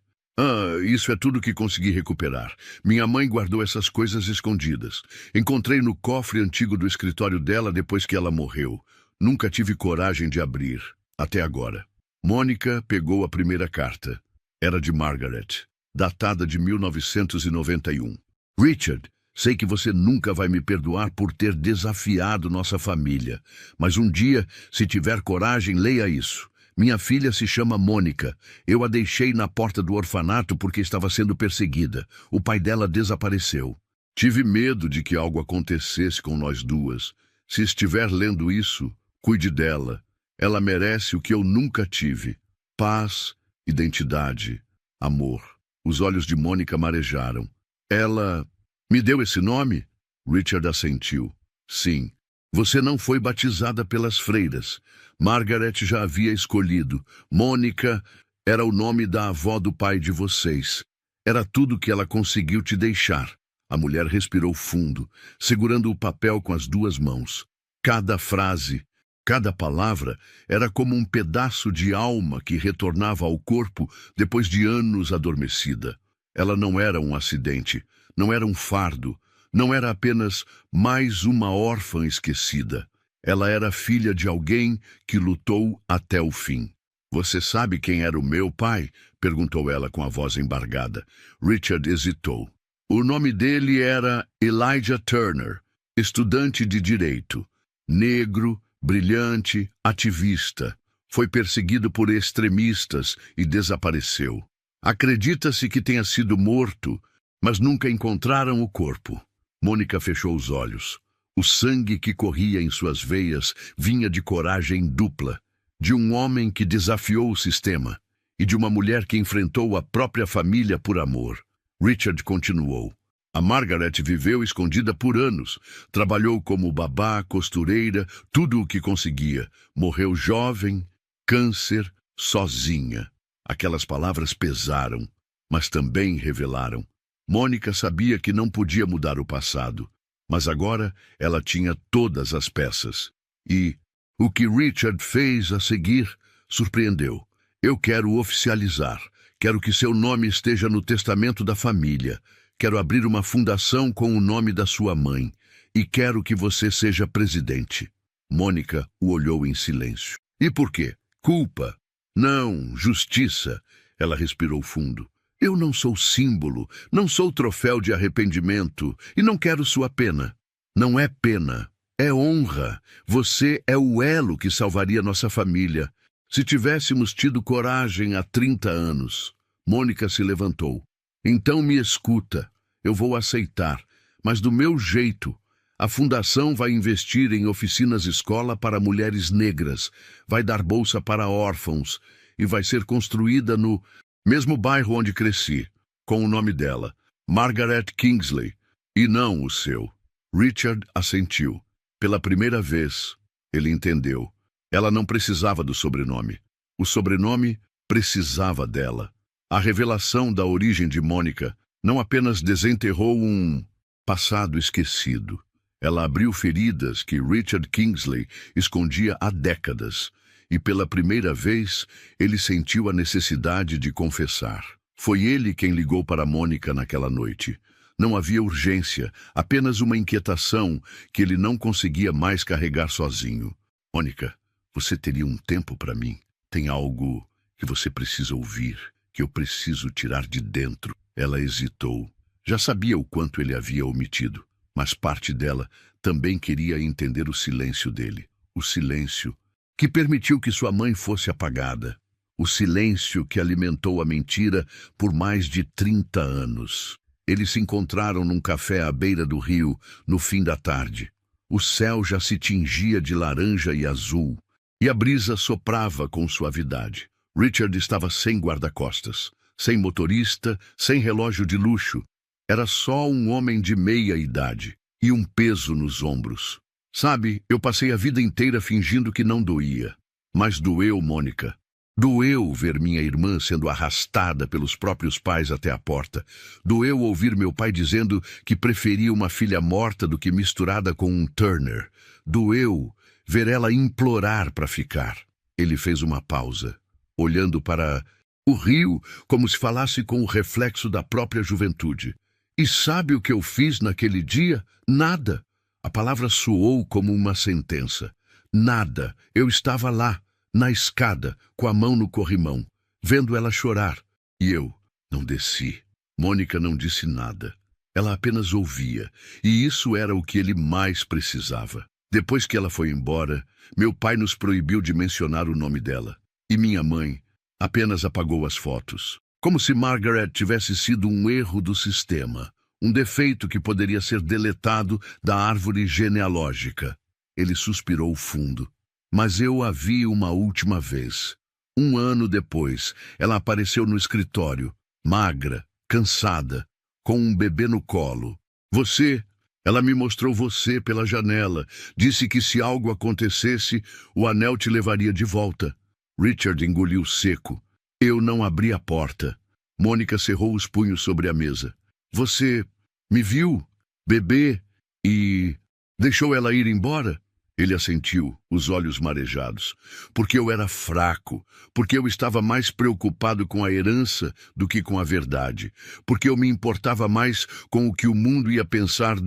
Isso é tudo que consegui recuperar. Minha mãe guardou essas coisas escondidas. Encontrei no cofre antigo do escritório dela depois que ela morreu. Nunca tive coragem de abrir, até agora." Mônica pegou a primeira carta. Era de Margaret, datada de 1991. "Richard, sei que você nunca vai me perdoar por ter desafiado nossa família, mas um dia, se tiver coragem, leia isso. Minha filha se chama Mônica. Eu a deixei na porta do orfanato porque estava sendo perseguida. O pai dela desapareceu. Tive medo de que algo acontecesse com nós duas. Se estiver lendo isso, cuide dela. Ela merece o que eu nunca tive. Paz, identidade, amor. Os olhos de Mônica marejaram. Ela me deu esse nome? Richard assentiu. Sim. Você não foi batizada pelas freiras. Margaret já havia escolhido. Mônica era o nome da avó do pai de vocês. Era tudo que ela conseguiu te deixar. A mulher respirou fundo, segurando o papel com as duas mãos. Cada frase, cada palavra era como um pedaço de alma que retornava ao corpo depois de anos adormecida. Ela não era um acidente, não era um fardo, não era apenas mais uma órfã esquecida. Ela era filha de alguém que lutou até o fim. Você sabe quem era o meu pai? Perguntou ela com a voz embargada. Richard hesitou. O nome dele era Elijah Turner, estudante de direito. Negro, brilhante, ativista. Foi perseguido por extremistas e desapareceu. Acredita-se que tenha sido morto, mas nunca encontraram o corpo. Mônica fechou os olhos. O sangue que corria em suas veias vinha de coragem dupla, de um homem que desafiou o sistema e de uma mulher que enfrentou a própria família por amor. Richard continuou. A Margaret viveu escondida por anos. Trabalhou como babá, costureira, tudo o que conseguia. Morreu jovem, câncer, sozinha. Aquelas palavras pesaram, mas também revelaram. Mônica sabia que não podia mudar o passado, mas agora ela tinha todas as peças. E o que Richard fez a seguir surpreendeu. Eu quero oficializar. Quero que seu nome esteja no testamento da família. Quero abrir uma fundação com o nome da sua mãe. E quero que você seja presidente. Mônica o olhou em silêncio. E por quê? Culpa? Não, justiça. Ela respirou fundo. Eu não sou símbolo, não sou troféu de arrependimento e não quero sua pena. Não é pena, é honra. Você é o elo que salvaria nossa família. Se tivéssemos tido coragem há 30 anos. Mônica se levantou. Então me escuta. Eu vou aceitar, mas do meu jeito. A fundação vai investir em oficinas-escola para mulheres negras, vai dar bolsa para órfãos e vai ser construída no mesmo bairro onde cresci, com o nome dela, Margaret Kingsley, e não o seu. Richard assentiu. Pela primeira vez, ele entendeu. Ela não precisava do sobrenome. O sobrenome precisava dela. A revelação da origem de Mônica não apenas desenterrou um passado esquecido. Ela abriu feridas que Richard Kingsley escondia há décadas. E pela primeira vez, ele sentiu a necessidade de confessar. Foi ele quem ligou para Mônica naquela noite. Não havia urgência, apenas uma inquietação que ele não conseguia mais carregar sozinho. Mônica, você teria um tempo para mim? Tem algo que você precisa ouvir, que eu preciso tirar de dentro. Ela hesitou. Já sabia o quanto ele havia omitido, mas parte dela também queria entender o silêncio dele. O silêncio que permitiu que sua mãe fosse apagada. O silêncio que alimentou a mentira por mais de 30 anos. Eles se encontraram num café à beira do rio, no fim da tarde. O céu já se tingia de laranja e azul, e a brisa soprava com suavidade. Richard estava sem guarda-costas, sem motorista, sem relógio de luxo. Era só um homem de meia idade e um peso nos ombros. Sabe, eu passei a vida inteira fingindo que não doía. Mas doeu, Mônica. Doeu ver minha irmã sendo arrastada pelos próprios pais até a porta. Doeu ouvir meu pai dizendo que preferia uma filha morta do que misturada com um Turner. Doeu ver ela implorar para ficar. Ele fez uma pausa, olhando para o rio como se falasse com o reflexo da própria juventude. E sabe o que eu fiz naquele dia? Nada. A palavra soou como uma sentença. Nada. Eu estava lá, na escada, com a mão no corrimão, vendo ela chorar. E eu não desci. Mônica não disse nada. Ela apenas ouvia, e isso era o que ele mais precisava. Depois que ela foi embora, meu pai nos proibiu de mencionar o nome dela. E minha mãe apenas apagou as fotos. Como se Margaret tivesse sido um erro do sistema, um defeito que poderia ser deletado da árvore genealógica. Ele suspirou fundo. Mas eu a vi uma última vez. 1 ano depois, ela apareceu no escritório, magra, cansada, com um bebê no colo. Você, ela me mostrou você pela janela. Disse que se algo acontecesse, o anel te levaria de volta. Richard engoliu seco. Eu não abri a porta. Mônica cerrou os punhos sobre a mesa. Você me viu, bebê, e deixou ela ir embora? Ele assentiu, os olhos marejados. Porque eu era fraco, porque eu estava mais preocupado com a herança do que com a verdade, porque eu me importava mais com o que o mundo ia pensar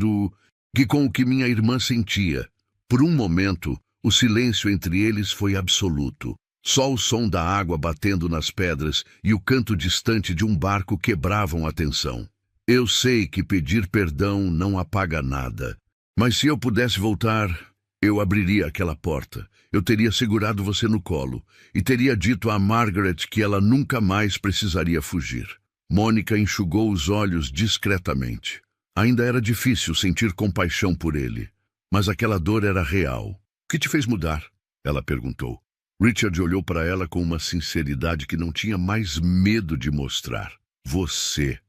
que com o que minha irmã sentia. Por um momento, o silêncio entre eles foi absoluto. Só o som da água batendo nas pedras e o canto distante de um barco quebravam a tensão. Eu sei que pedir perdão não apaga nada, mas se eu pudesse voltar, eu abriria aquela porta. Eu teria segurado você no colo e teria dito a Margaret que ela nunca mais precisaria fugir. Mônica enxugou os olhos discretamente. Ainda era difícil sentir compaixão por ele, mas aquela dor era real. O que te fez mudar? Ela perguntou. Richard olhou para ela com uma sinceridade que não tinha mais medo de mostrar. Você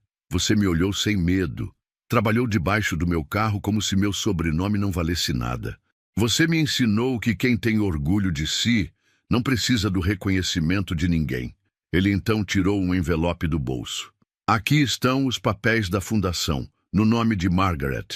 me olhou sem medo. Trabalhou debaixo do meu carro como se meu sobrenome não valesse nada. Você me ensinou que quem tem orgulho de si não precisa do reconhecimento de ninguém. Ele então tirou um envelope do bolso. Aqui estão os papéis da fundação, no nome de Margaret.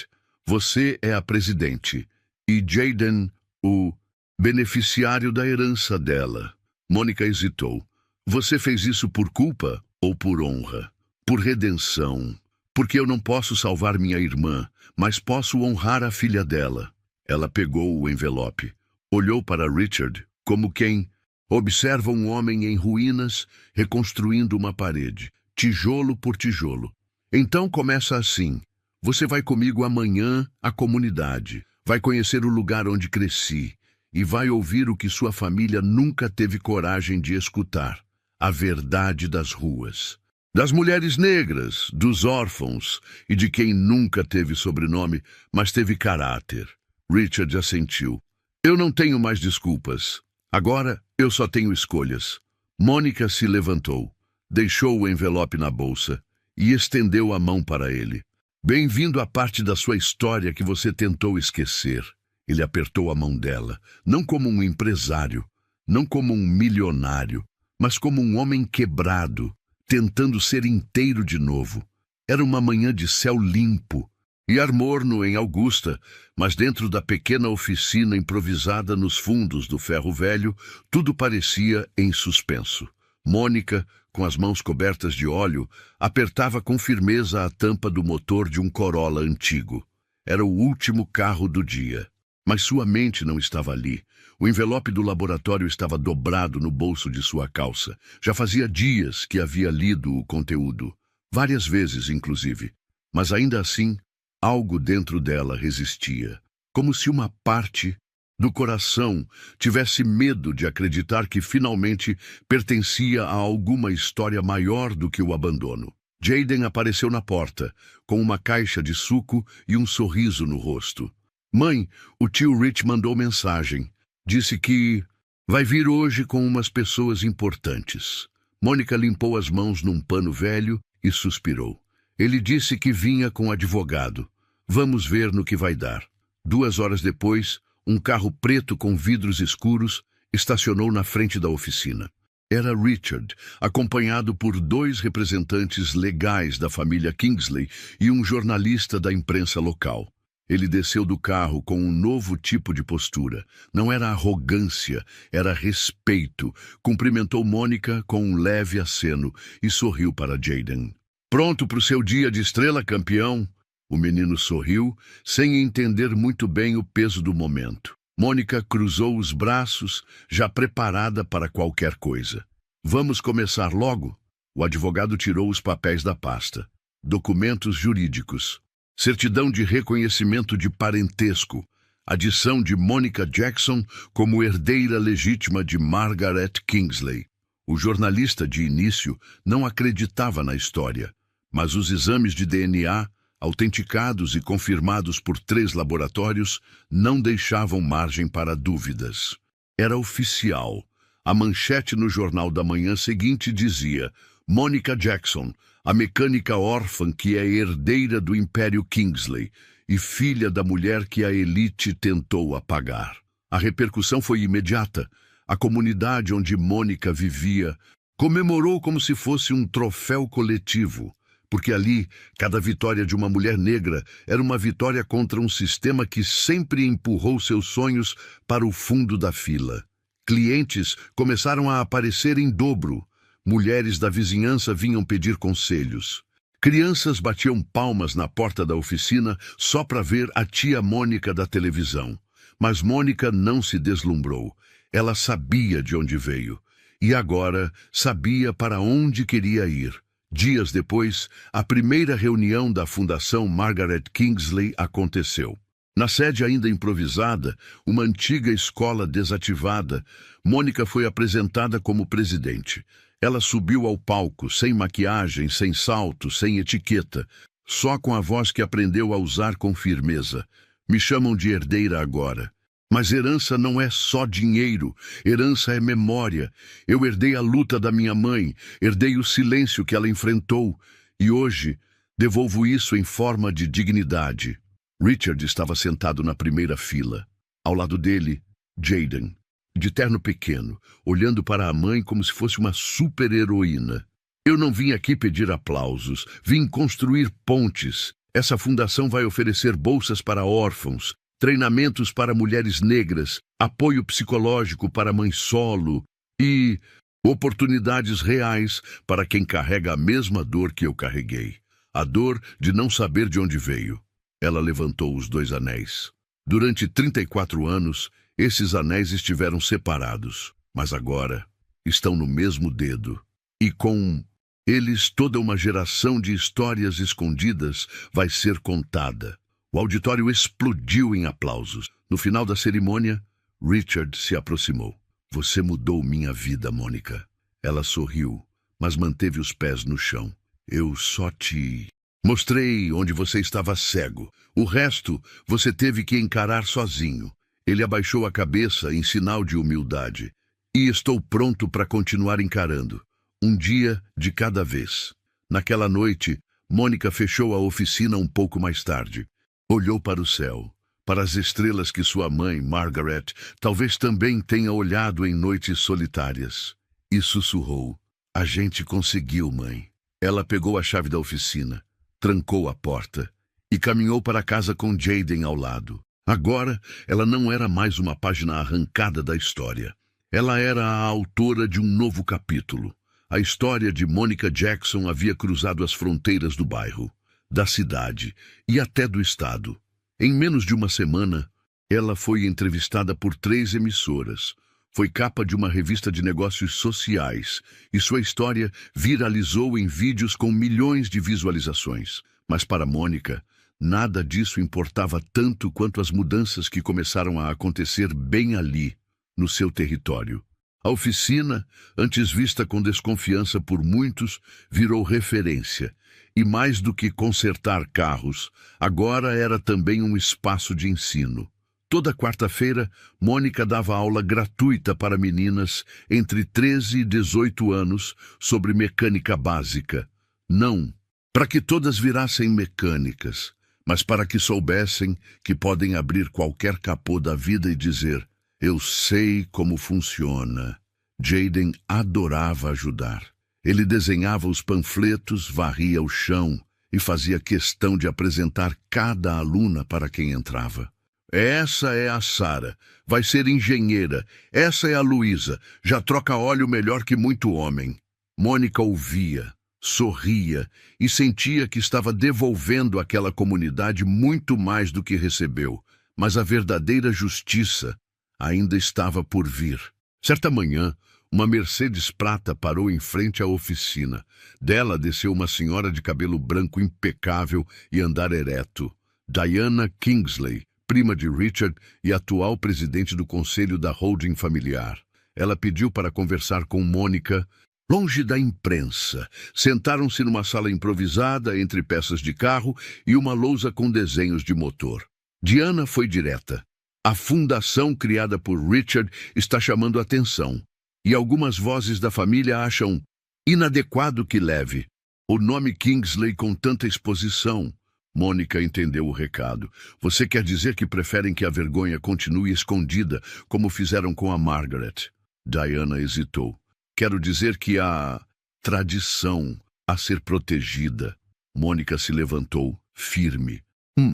Você é a presidente e Jayden, o beneficiário da herança dela. Mônica hesitou. Você fez isso por culpa ou por honra? Por redenção. Porque eu não posso salvar minha irmã, mas posso honrar a filha dela. Ela pegou o envelope, olhou para Richard como quem observa um homem em ruínas reconstruindo uma parede, tijolo por tijolo. Então começa assim. Você vai comigo amanhã à comunidade, vai conhecer o lugar onde cresci e vai ouvir o que sua família nunca teve coragem de escutar, a verdade das ruas. Das mulheres negras, dos órfãos e de quem nunca teve sobrenome, mas teve caráter. Richard assentiu. Eu não tenho mais desculpas. Agora eu só tenho escolhas. Mônica se levantou, deixou o envelope na bolsa e estendeu a mão para ele. Bem-vindo à parte da sua história que você tentou esquecer. Ele apertou a mão dela, não como um empresário, não como um milionário, mas como um homem quebrado, tentando ser inteiro de novo. Era uma manhã de céu limpo e ar morno em Augusta, mas dentro da pequena oficina improvisada nos fundos do ferro velho, tudo parecia em suspenso. Mônica, com as mãos cobertas de óleo, apertava com firmeza a tampa do motor de um Corolla antigo. Era o último carro do dia. Mas sua mente não estava ali. O envelope do laboratório estava dobrado no bolso de sua calça. Já fazia dias que havia lido o conteúdo. Várias vezes, inclusive. Mas ainda assim, algo dentro dela resistia. Como se uma parte do coração tivesse medo de acreditar que finalmente pertencia a alguma história maior do que o abandono. Jayden apareceu na porta, com uma caixa de suco e um sorriso no rosto. Mãe, o tio Rich mandou mensagem. Disse que vai vir hoje com umas pessoas importantes. Mônica limpou as mãos num pano velho e suspirou. Ele disse que vinha com advogado. Vamos ver no que vai dar. 2 horas depois, um carro preto com vidros escuros estacionou na frente da oficina. Era Richard, acompanhado por 2 representantes legais da família Kingsley e um jornalista da imprensa local. Ele desceu do carro com um novo tipo de postura. Não era arrogância, era respeito. Cumprimentou Mônica com um leve aceno e sorriu para Jayden. Pronto para o seu dia de estrela, campeão? O menino sorriu, sem entender muito bem o peso do momento. Mônica cruzou os braços, já preparada para qualquer coisa. Vamos começar logo? O advogado tirou os papéis da pasta. Documentos jurídicos. Certidão de reconhecimento de parentesco, adição de Mônica Jackson como herdeira legítima de Margaret Kingsley. O jornalista, de início, não acreditava na história, mas os exames de DNA, autenticados e confirmados por 3 laboratórios, não deixavam margem para dúvidas. Era oficial. A manchete no jornal da manhã seguinte dizia: Monica Jackson, a mecânica órfã que é herdeira do Império Kingsley e filha da mulher que a elite tentou apagar. A repercussão foi imediata. A comunidade onde Monica vivia comemorou como se fosse um troféu coletivo, porque ali, cada vitória de uma mulher negra era uma vitória contra um sistema que sempre empurrou seus sonhos para o fundo da fila. Clientes começaram a aparecer em dobro. Mulheres da vizinhança vinham pedir conselhos. Crianças batiam palmas na porta da oficina só para ver a tia Mônica da televisão. Mas Mônica não se deslumbrou. Ela sabia de onde veio. E agora sabia para onde queria ir. Dias depois, a primeira reunião da Fundação Margaret Kingsley aconteceu. Na sede ainda improvisada, uma antiga escola desativada, Mônica foi apresentada como presidente. Ela subiu ao palco, sem maquiagem, sem salto, sem etiqueta, só com a voz que aprendeu a usar com firmeza. Me chamam de herdeira agora. Mas herança não é só dinheiro, herança é memória. Eu herdei a luta da minha mãe, herdei o silêncio que ela enfrentou, e hoje devolvo isso em forma de dignidade. Richard estava sentado na primeira fila. Ao lado dele, Jaden, de terno pequeno, olhando para a mãe como se fosse uma super-heroína. Eu não vim aqui pedir aplausos, vim construir pontes. Essa fundação vai oferecer bolsas para órfãos, treinamentos para mulheres negras, apoio psicológico para mãe solo e oportunidades reais para quem carrega a mesma dor que eu carreguei. A dor de não saber de onde veio. Ela levantou os 2 anéis. Durante 34 anos, esses anéis estiveram separados, mas agora estão no mesmo dedo. E com eles toda uma geração de histórias escondidas vai ser contada. O auditório explodiu em aplausos. No final da cerimônia, Richard se aproximou. Você mudou minha vida, Mônica. Ela sorriu, mas manteve os pés no chão. Eu só te mostrei onde você estava cego. O resto você teve que encarar sozinho. Ele abaixou a cabeça em sinal de humildade. E estou pronto para continuar encarando. Um dia de cada vez. Naquela noite, Mônica fechou a oficina um pouco mais tarde. Olhou para o céu, para as estrelas que sua mãe, Margaret, talvez também tenha olhado em noites solitárias, e sussurrou: A gente conseguiu, mãe. Ela pegou a chave da oficina, trancou a porta e caminhou para casa com Jaden ao lado. Agora, ela não era mais uma página arrancada da história. Ela era a autora de um novo capítulo. A história de Monica Jackson havia cruzado as fronteiras do bairro, da cidade e até do estado. Em menos de uma semana, ela foi entrevistada por 3 emissoras. Foi capa de uma revista de negócios sociais e sua história viralizou em vídeos com milhões de visualizações. Mas para Mônica, nada disso importava tanto quanto as mudanças que começaram a acontecer bem ali, no seu território. A oficina, antes vista com desconfiança por muitos, virou referência. E mais do que consertar carros, agora era também um espaço de ensino. Toda quarta-feira, Mônica dava aula gratuita para meninas entre 13 e 18 anos sobre mecânica básica. Não para que todas virassem mecânicas, mas para que soubessem que podem abrir qualquer capô da vida e dizer: eu sei como funciona. Jaden adorava ajudar. Ele desenhava os panfletos, varria o chão e fazia questão de apresentar cada aluna para quem entrava. Essa é a Sara, vai ser engenheira. Essa é a Luísa, já troca óleo melhor que muito homem. Mônica ouvia, sorria e sentia que estava devolvendo àquela comunidade muito mais do que recebeu. Mas a verdadeira justiça ainda estava por vir. Certa manhã, uma Mercedes prata parou em frente à oficina. Dela desceu uma senhora de cabelo branco impecável e andar ereto. Diana Kingsley, prima de Richard e atual presidente do conselho da holding familiar. Ela pediu para conversar com Mônica longe da imprensa. Sentaram-se numa sala improvisada entre peças de carro e uma lousa com desenhos de motor. Diana foi direta. A fundação criada por Richard está chamando atenção, e algumas vozes da família acham inadequado que leve o nome Kingsley com tanta exposição. Mônica entendeu o recado. Você quer dizer que preferem que a vergonha continue escondida, como fizeram com a Margaret? Diana hesitou. Quero dizer que há tradição a ser protegida. Mônica se levantou, firme.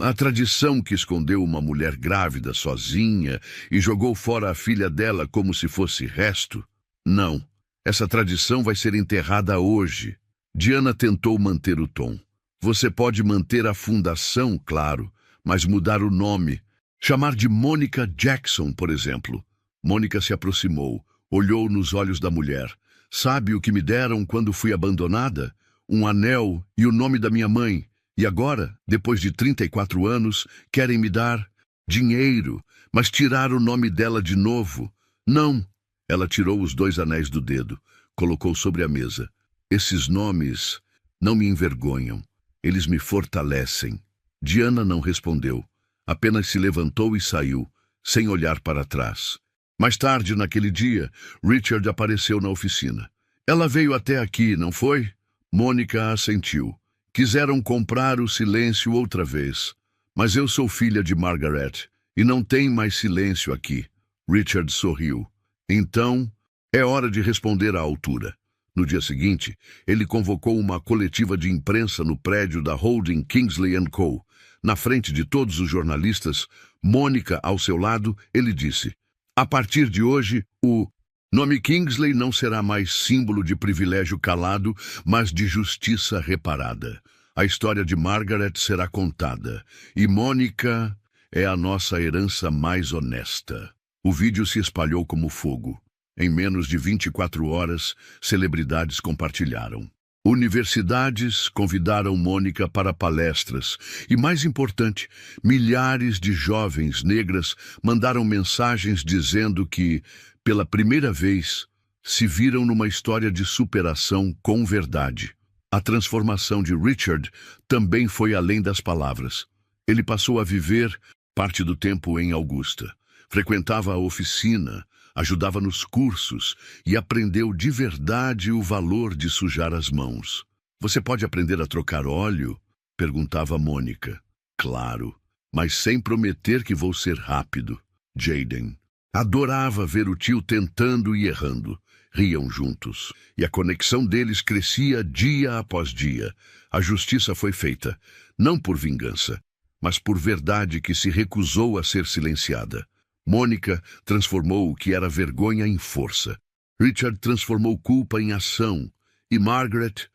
A tradição que escondeu uma mulher grávida sozinha e jogou fora a filha dela como se fosse resto? Não, essa tradição vai ser enterrada hoje. Diana tentou manter o tom. Você pode manter a fundação, claro, mas mudar o nome. Chamar de Mônica Jackson, por exemplo. Mônica se aproximou, olhou nos olhos da mulher. Sabe o que me deram quando fui abandonada? Um anel e o nome da minha mãe. E agora, depois de 34 anos, querem me dar dinheiro, mas tirar o nome dela de novo. Não. Ela tirou os 2 anéis do dedo, colocou sobre a mesa. Esses nomes não me envergonham. Eles me fortalecem. Diana não respondeu. Apenas se levantou e saiu, sem olhar para trás. Mais tarde, naquele dia, Richard apareceu na oficina. Ela veio até aqui, não foi? Mônica assentiu. Quiseram comprar o silêncio outra vez. Mas eu sou filha de Margaret, e não tem mais silêncio aqui. Richard sorriu. Então, é hora de responder à altura. No dia seguinte, ele convocou uma coletiva de imprensa no prédio da holding Kingsley & Co. Na frente de todos os jornalistas, Mônica ao seu lado, ele disse: a partir de hoje, o nome Kingsley não será mais símbolo de privilégio calado, mas de justiça reparada. A história de Margaret será contada, e Mônica é a nossa herança mais honesta. O vídeo se espalhou como fogo. Em menos de 24 horas, celebridades compartilharam. Universidades convidaram Mônica para palestras e, mais importante, milhares de jovens negras mandaram mensagens dizendo que, pela primeira vez, se viram numa história de superação com verdade. A transformação de Richard também foi além das palavras. Ele passou a viver parte do tempo em Augusta. Frequentava a oficina, ajudava nos cursos e aprendeu de verdade o valor de sujar as mãos. Você pode aprender a trocar óleo? Perguntava Mônica. Claro, mas sem prometer que vou ser rápido. Jaden adorava ver o tio tentando e errando. Riam juntos, e a conexão deles crescia dia após dia. A justiça foi feita, não por vingança, mas por verdade que se recusou a ser silenciada. Mônica transformou o que era vergonha em força. Richard transformou culpa em ação. E Margaret,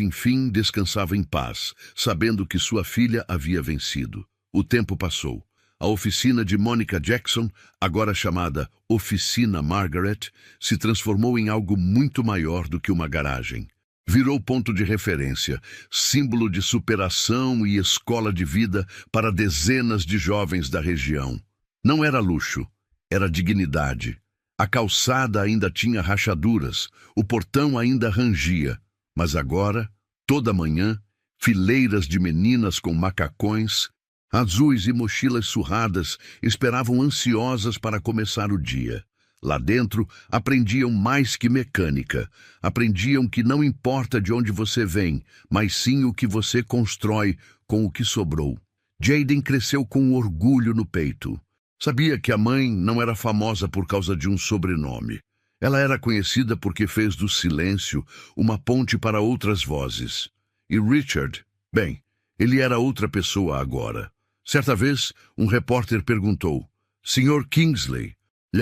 enfim, descansava em paz, sabendo que sua filha havia vencido. O tempo passou. A oficina de Mônica Jackson, agora chamada Oficina Margaret, se transformou em algo muito maior do que uma garagem. Virou ponto de referência, símbolo de superação e escola de vida para dezenas de jovens da região. Não era luxo, era dignidade. A calçada ainda tinha rachaduras, o portão ainda rangia, mas agora, toda manhã, fileiras de meninas com macacões azuis e mochilas surradas esperavam ansiosas para começar o dia. Lá dentro, aprendiam mais que mecânica. Aprendiam que não importa de onde você vem, mas sim o que você constrói com o que sobrou. Jaden cresceu com orgulho no peito. Sabia que a mãe não era famosa por causa de um sobrenome. Ela era conhecida porque fez do silêncio uma ponte para outras vozes. E Richard, bem, ele era outra pessoa agora. Certa vez, um repórter perguntou: Sr. Kingsley,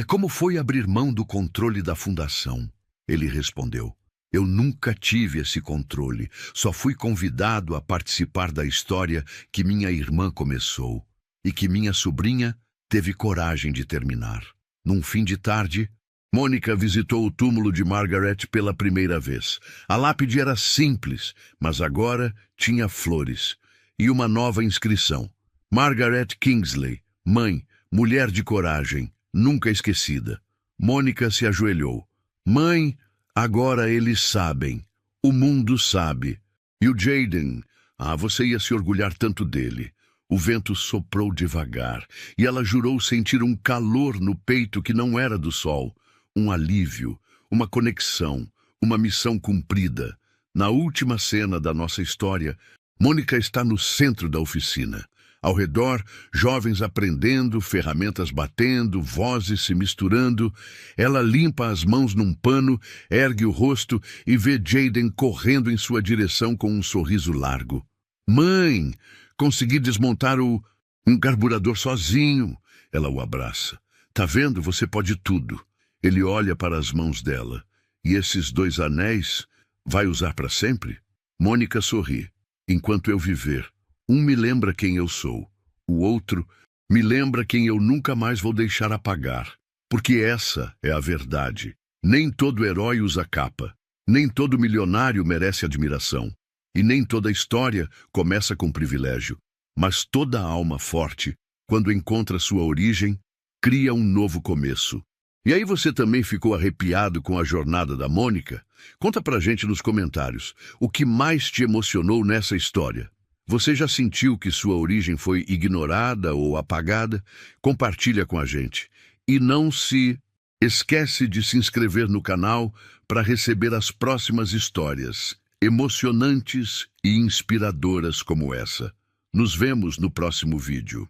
como foi abrir mão do controle da fundação? Ele respondeu: eu nunca tive esse controle, só fui convidado a participar da história que minha irmã começou e que minha sobrinha teve coragem de terminar. Num fim de tarde, Mônica visitou o túmulo de Margaret pela primeira vez. A lápide era simples, mas agora tinha flores e uma nova inscrição. Margaret Kingsley, mãe, mulher de coragem, nunca esquecida. Mônica se ajoelhou. Mãe, Agora eles sabem. O mundo sabe. E o Jaden? Ah, você ia se orgulhar tanto dele. O vento soprou devagar, e ela jurou sentir um calor no peito que não era do sol. Um alívio, uma conexão, uma missão cumprida. Na última cena da nossa história, Mônica está no centro da oficina. Ao redor, jovens aprendendo, ferramentas batendo, vozes se misturando. Ela limpa as mãos num pano, ergue o rosto e vê Jaden correndo em sua direção com um sorriso largo. Mãe, consegui desmontar um carburador sozinho. Ela o abraça. Tá vendo? Você pode tudo. Ele olha para as mãos dela. E esses 2 anéis, vai usar para sempre? Mônica sorri. Enquanto eu viver, um me lembra quem eu sou. O outro me lembra quem eu nunca mais vou deixar apagar. Porque essa é a verdade. Nem todo herói usa capa. Nem todo milionário merece admiração. E nem toda história começa com privilégio. Mas toda alma forte, quando encontra sua origem, cria um novo começo. E aí você também ficou arrepiado com a jornada da Mônica? Conta pra gente nos comentários o que mais te emocionou nessa história. Você já sentiu que sua origem foi ignorada ou apagada? Compartilha com a gente. E não se esquece de se inscrever no canal para receber as próximas histórias emocionantes e inspiradoras como essa. Nos vemos no próximo vídeo.